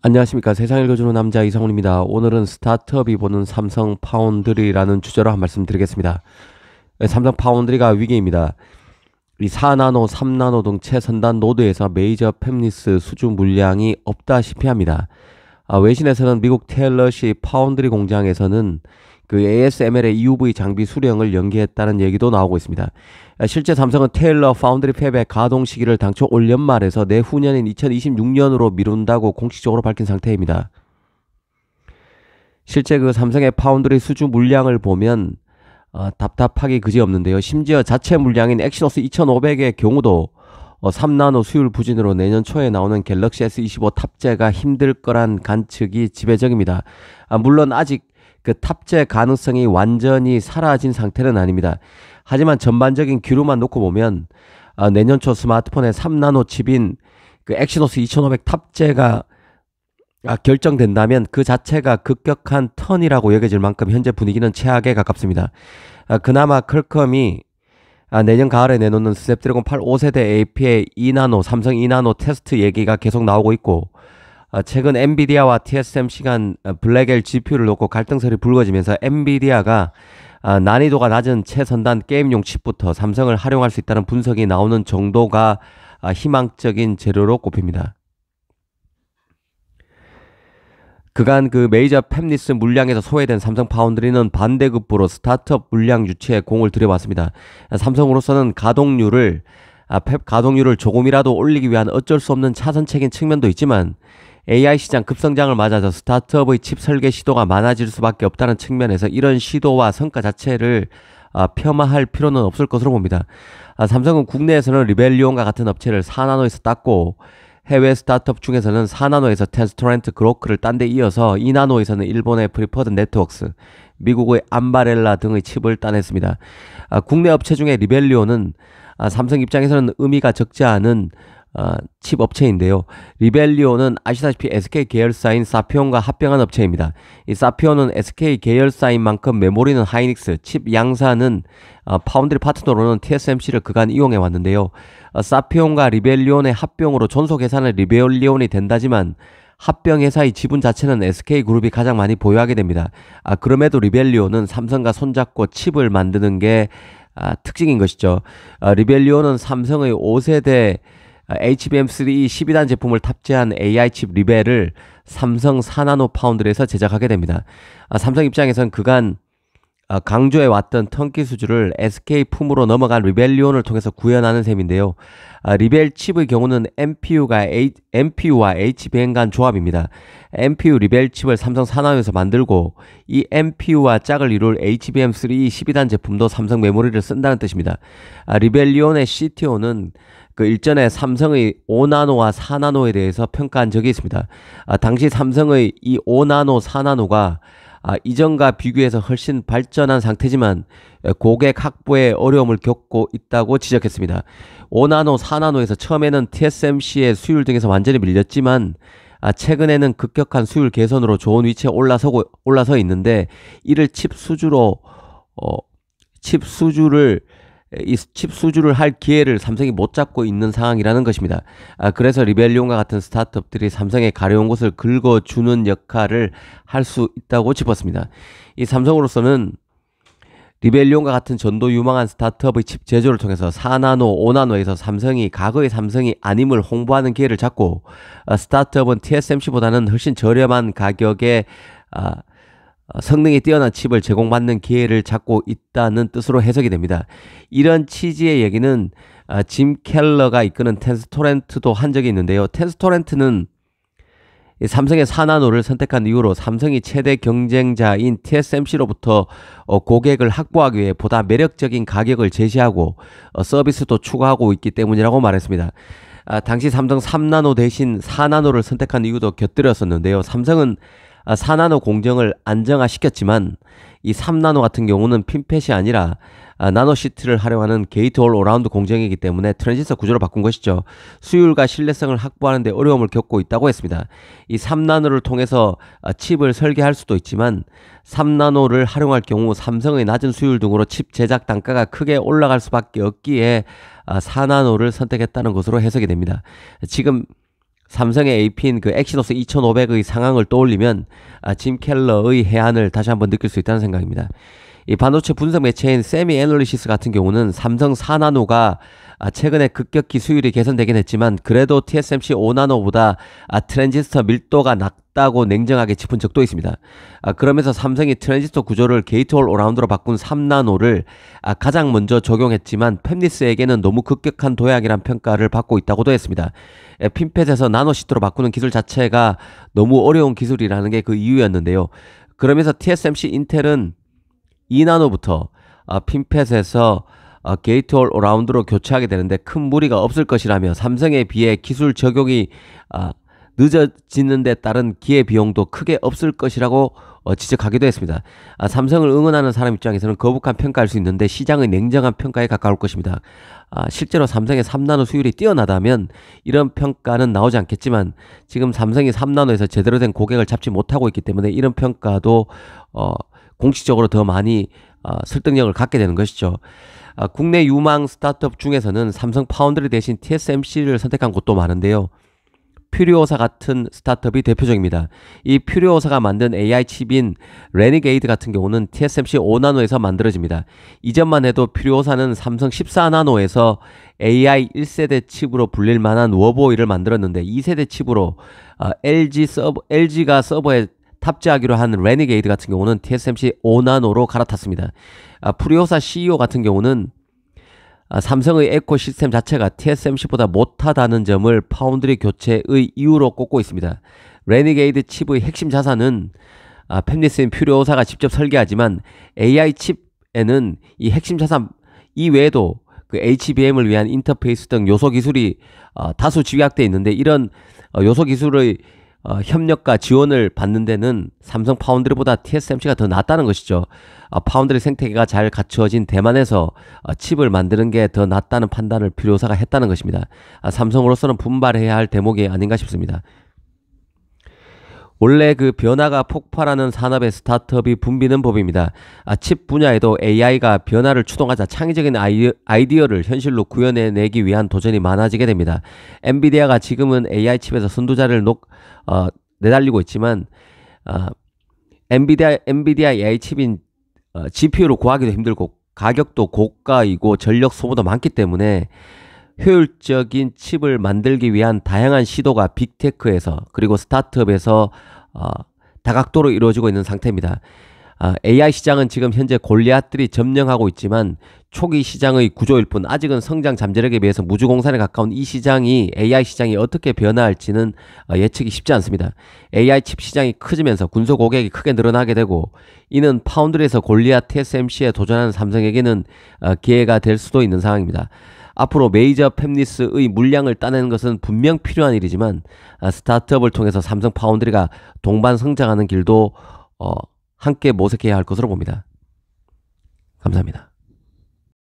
안녕하십니까. 세상 읽어주는 남자 이성훈입니다. 오늘은 스타트업이 보는 삼성 파운드리라는 주제로 한 말씀 드리겠습니다. 삼성 파운드리가 위기입니다. 이 4나노, 3나노 등 최선단 노드에서 메이저 팹리스 수주 물량이 없다시피 합니다. 외신에서는 미국 텔러시 파운드리 공장에서는 그 ASML의 EUV 장비 수령을 연기했다는 얘기도 나오고 있습니다. 실제 삼성은 테일러 파운드리 팹의 가동 시기를 당초 올 연말에서 내후년인 2026년으로 미룬다고 공식적으로 밝힌 상태입니다. 실제 그 삼성의 파운드리 수주 물량을 보면 답답하기 그지없는데요. 심지어 자체 물량인 엑시노스 2500의 경우도 3나노 수율 부진으로 내년 초에 나오는 갤럭시 S25 탑재가 힘들 거란 관측이 지배적입니다. 물론 아직 그 탑재 가능성이 완전히 사라진 상태는 아닙니다. 하지만 전반적인 기류만 놓고 보면 내년 초 스마트폰의 3나노 칩인 그 엑시노스 2500 탑재가 결정된다면 그 자체가 급격한 턴이라고 여겨질 만큼 현재 분위기는 최악에 가깝습니다. 그나마 퀄컴이 내년 가을에 내놓는 스냅드래곤 8 5세대 AP의 2나노, 삼성 2나노 테스트 얘기가 계속 나오고 있고, 최근 엔비디아와 TSMC 간 블랙엘 GPU를 놓고 갈등설이 불거지면서 엔비디아가 난이도가 낮은 최선단 게임용 칩부터 삼성을 활용할 수 있다는 분석이 나오는 정도가 희망적인 재료로 꼽힙니다. 그간 그 메이저 팹리스 물량에서 소외된 삼성 파운드리는 반대급부로 스타트업 물량 유치에 공을 들여왔습니다. 삼성으로서는 팹 가동률을 조금이라도 올리기 위한 어쩔 수 없는 차선책인 측면도 있지만 AI 시장 급성장을 맞아서 스타트업의 칩 설계 시도가 많아질 수밖에 없다는 측면에서 이런 시도와 성과 자체를 폄하할 필요는 없을 것으로 봅니다. 삼성은 국내에서는 리벨리온과 같은 업체를 4나노에서 땄고, 해외 스타트업 중에서는 4나노에서 텐스토렌트 그로크를 딴 데 이어서 2나노에서는 일본의 프리퍼드 네트워크스, 미국의 암바렐라 등의 칩을 따냈습니다. 국내 업체 중에 리벨리온은 삼성 입장에서는 의미가 적지 않은 칩 업체인데요. 리벨리온은 아시다시피 SK 계열사인 사피온과 합병한 업체입니다. 이 사피온은 SK 계열사인 만큼 메모리는 하이닉스, 칩 양사는 파운드리 파트너로는 TSMC를 그간 이용해 왔는데요. 사피온과 리벨리온의 합병으로 존속 회사는 리벨리온이 된다지만 합병 회사의 지분 자체는 SK그룹이 가장 많이 보유하게 됩니다. 그럼에도 리벨리온은 삼성과 손잡고 칩을 만드는 게 특징인 것이죠. 리벨리온은 삼성의 5세대 HBM3E 12단 제품을 탑재한 AI 칩 리벨을 삼성 4나노 파운드리에서 제작하게 됩니다. 삼성 입장에선 그간 강조해 왔던 턴키 수주를 SK 품으로 넘어간 리벨리온을 통해서 구현하는 셈인데요. 리벨 칩의 경우는 MPU와 HBM 간 조합입니다. MPU 리벨 칩을 삼성 4나노에서 만들고 이 MPU와 짝을 이룰 HBM3E 12단 제품도 삼성 메모리를 쓴다는 뜻입니다. 리벨리온의 CTO는 그 일전에 삼성의 5나노와 4나노에 대해서 평가한 적이 있습니다. 당시 삼성의 이 5나노, 4나노가 이전과 비교해서 훨씬 발전한 상태지만 고객 확보에 어려움을 겪고 있다고 지적했습니다. 5나노, 4나노에서 처음에는 TSMC의 수율 등에서 완전히 밀렸지만 최근에는 급격한 수율 개선으로 좋은 위치에 올라서 있는데, 이를 칩 수주를 할 기회를 삼성이 못 잡고 있는 상황이라는 것입니다. 그래서 리벨리온과 같은 스타트업들이 삼성의 가려운 곳을 긁어주는 역할을 할 수 있다고 짚었습니다. 이 삼성으로서는 리벨리온과 같은 전도 유망한 스타트업의 칩 제조를 통해서 4나노, 5나노에서 과거의 삼성이 아님을 홍보하는 기회를 잡고, 스타트업은 TSMC보다는 훨씬 저렴한 가격에 성능이 뛰어난 칩을 제공받는 기회를 잡고 있다는 뜻으로 해석이 됩니다. 이런 취지의 얘기는 짐 켈러가 이끄는 텐스토렌트도 한 적이 있는데요. 텐스토렌트는 삼성의 4나노를 선택한 이후로 삼성이 최대 경쟁자인 TSMC로부터 고객을 확보하기 위해 보다 매력적인 가격을 제시하고 서비스도 추가하고 있기 때문이라고 말했습니다. 당시 삼성 3나노 대신 4나노를 선택한 이유도 곁들였었는데요. 삼성은 4나노 공정을 안정화시켰지만 이 3나노 같은 경우는 핀펫이 아니라 나노시트를 활용하는 게이트 올 어라운드 공정이기 때문에 트랜지스터 구조를 바꾼 것이죠. 수율과 신뢰성을 확보하는 데 어려움을 겪고 있다고 했습니다. 이 3나노를 통해서 칩을 설계할 수도 있지만 3나노를 활용할 경우 삼성의 낮은 수율 등으로 칩 제작 단가가 크게 올라갈 수밖에 없기에 4나노를 선택했다는 것으로 해석이 됩니다. 지금 삼성의 AP인 그 엑시노스 2500의 상황을 떠올리면 짐 켈러의 해안을 다시 한번 느낄 수 있다는 생각입니다. 이 반도체 분석 매체인 세미 애널리시스 같은 경우는 삼성 4나노가 최근에 급격히 수율이 개선되긴 했지만 그래도 TSMC 5나노보다 트랜지스터 밀도가 낮다고 냉정하게 짚은 적도 있습니다. 그러면서 삼성이 트랜지스터 구조를 게이트올 어라운드로 바꾼 3나노를 가장 먼저 적용했지만 팹리스에게는 너무 급격한 도약이란 평가를 받고 있다고도 했습니다. 핀팻에서 나노시트로 바꾸는 기술 자체가 너무 어려운 기술이라는 게 그 이유였는데요. 그러면서 TSMC 인텔은 2나노부터 핀팻에서 게이트올 어라운드로 교체하게 되는데 큰 무리가 없을 것이라며 삼성에 비해 기술 적용이 늦어지는 데 따른 기회비용도 크게 없을 것이라고 지적하기도 했습니다. 삼성을 응원하는 사람 입장에서는 거북한 평가할 수 있는데 시장의 냉정한 평가에 가까울 것입니다. 실제로 삼성의 3나노 수율이 뛰어나다면 이런 평가는 나오지 않겠지만 지금 삼성이 3나노에서 제대로 된 고객을 잡지 못하고 있기 때문에 이런 평가도 공식적으로 더 많이 설득력을 갖게 되는 것이죠. 국내 유망 스타트업 중에서는 삼성 파운드리 대신 TSMC를 선택한 곳도 많은데요. 퓨리오사 같은 스타트업이 대표적입니다. 이 퓨리오사가 만든 AI 칩인 레니게이드 같은 경우는 TSMC 5나노에서 만들어집니다. 이전만 해도 퓨리오사는 삼성 14나노에서 AI 1세대 칩으로 불릴 만한 워보이를 만들었는데 2세대 칩으로 LG가 서버에 탑재하기로 한 레니게이드 같은 경우는 TSMC 5나노로 갈아탔습니다. 퓨리오사 CEO 같은 경우는 삼성의 에코시스템 자체가 TSMC보다 못하다는 점을 파운드리 교체의 이유로 꼽고 있습니다. 레니게이드 칩의 핵심 자산은 팹리스인 퓨리오사가 직접 설계하지만 AI 칩에는 이 핵심 자산 이외에도 그 HBM을 위한 인터페이스 등 요소 기술이 다수 집약되어 있는데 이런 요소 기술의 협력과 지원을 받는 데는 삼성 파운드리보다 TSMC가 더 낫다는 것이죠. 파운드리 생태계가 잘 갖추어진 대만에서 칩을 만드는 게 더 낫다는 판단을 퓨리오사가 했다는 것입니다. 삼성으로서는 분발해야 할 대목이 아닌가 싶습니다. 원래 그 변화가 폭발하는 산업의 스타트업이 붐비는 법입니다. 칩 분야에도 AI가 변화를 추동하자 창의적인 아이디어를 현실로 구현해내기 위한 도전이 많아지게 됩니다. 엔비디아가 지금은 AI 칩에서 선두자를 내달리고 있지만 엔비디아 AI 칩인 GPU를 구하기도 힘들고 가격도 고가이고 전력 소모도 많기 때문에 효율적인 칩을 만들기 위한 다양한 시도가 빅테크에서 그리고 스타트업에서 다각도로 이루어지고 있는 상태입니다. AI 시장은 지금 현재 골리앗들이 점령하고 있지만 초기 시장의 구조일 뿐 아직은 성장 잠재력에 비해서 무주공산에 가까운 이 시장이 AI 시장이 어떻게 변화할지는 예측이 쉽지 않습니다. AI 칩 시장이 커지면서 군소 고객이 크게 늘어나게 되고 이는 파운드리에서 골리앗 TSMC에 도전하는 삼성에게는 기회가 될 수도 있는 상황입니다. 앞으로 메이저 팹리스의 물량을 따내는 것은 분명 필요한 일이지만 스타트업을 통해서 삼성 파운드리가 동반 성장하는 길도 함께 모색해야 할 것으로 봅니다. 감사합니다.